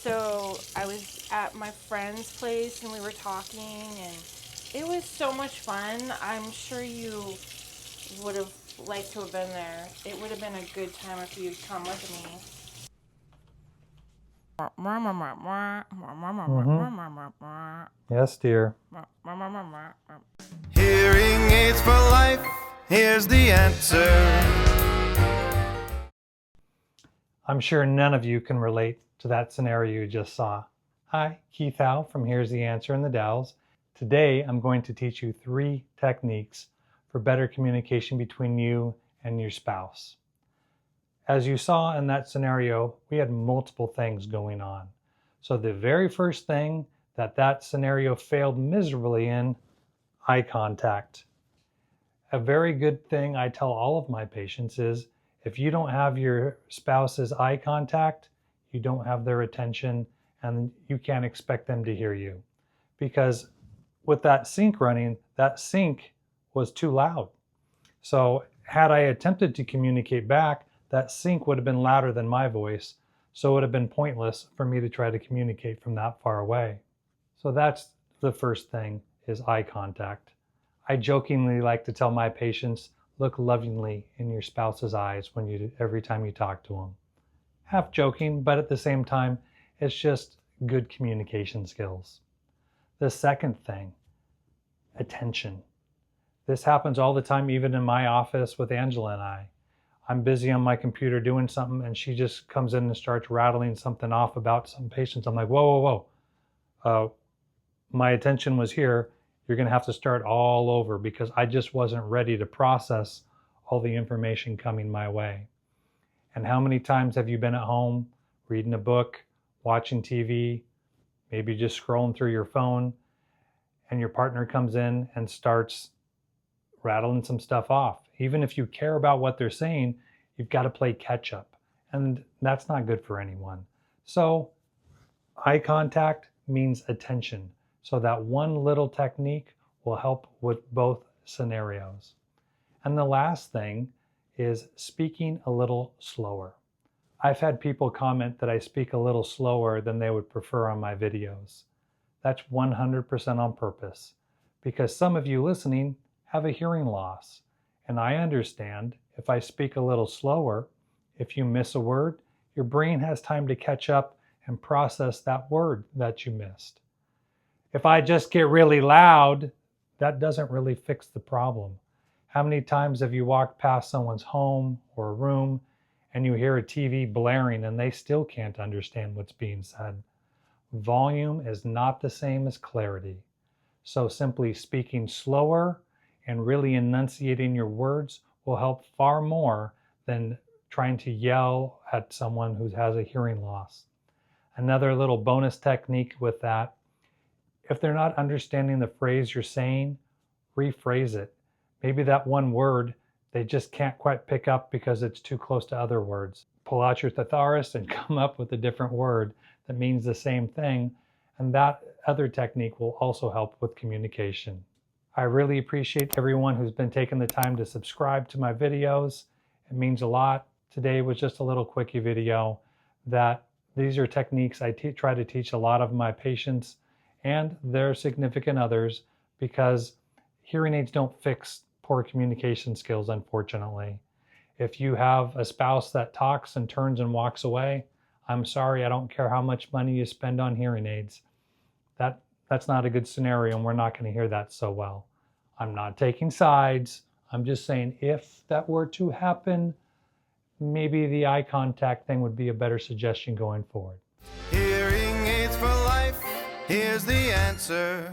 So I was at my friend's place and we were talking, and it was so much fun. I'm sure you would have liked to have been there. It would have been a good time if you'd come with me. Yes, dear. Hearing aids for life, here's the answer. I'm sure none of you can relate to that scenario you just saw. Hi, Keith Howe from Here's the Answer in the Dalles. Today I'm going to teach you 3 techniques for better communication between you and your spouse. As you saw in that scenario, we had multiple things going on. So the very first thing that scenario failed miserably in, eye contact. A very good thing I tell all of my patients is if you don't have your spouse's eye contact, you don't have their attention, and you can't expect them to hear you. Because with that sync running, that sync was too loud. So had I attempted to communicate back, that sync would have been louder than my voice. So it would have been pointless for me to try to communicate from that far away. So that's the first thing, is eye contact. I jokingly like to tell my patients, look lovingly in your spouse's eyes every time you talk to them. Half joking, but at the same time, it's just good communication skills. The second thing, attention. This happens all the time, even in my office with Angela and I. I'm busy on my computer doing something and she just comes in and starts rattling something off about some patients. I'm like, whoa. My attention was here. You're going to have to start all over because I just wasn't ready to process all the information coming my way. And how many times have you been at home reading a book, watching TV, maybe just scrolling through your phone, and your partner comes in and starts rattling some stuff off? Even if you care about what they're saying, you've got to play catch up. And that's not good for anyone. So eye contact means attention. So that one little technique will help with both scenarios. And the last thing is speaking a little slower. I've had people comment that I speak a little slower than they would prefer on my videos. That's 100% on purpose, because some of you listening have a hearing loss. And I understand if I speak a little slower, if you miss a word, your brain has time to catch up and process that word that you missed. If I just get really loud, that doesn't really fix the problem. How many times have you walked past someone's home or a room and you hear a TV blaring and they still can't understand what's being said? Volume is not the same as clarity. So simply speaking slower and really enunciating your words will help far more than trying to yell at someone who has a hearing loss. Another little bonus technique with that, if they're not understanding the phrase you're saying, rephrase it. Maybe that one word they just can't quite pick up because it's too close to other words. Pull out your thesaurus and come up with a different word that means the same thing, and that other technique will also help with communication. I really appreciate everyone who's been taking the time to subscribe to my videos. It means a lot. Today was just a little quickie video that these are techniques I try to teach a lot of my patients and their significant others, because hearing aids don't fix poor communication skills, unfortunately. If you have a spouse that talks and turns and walks away, I'm sorry, I don't care how much money you spend on hearing aids. That's not a good scenario, and we're not going to hear that so well. I'm not taking sides. I'm just saying if that were to happen, maybe the eye contact thing would be a better suggestion going forward. Hearing aids for life, here's the answer.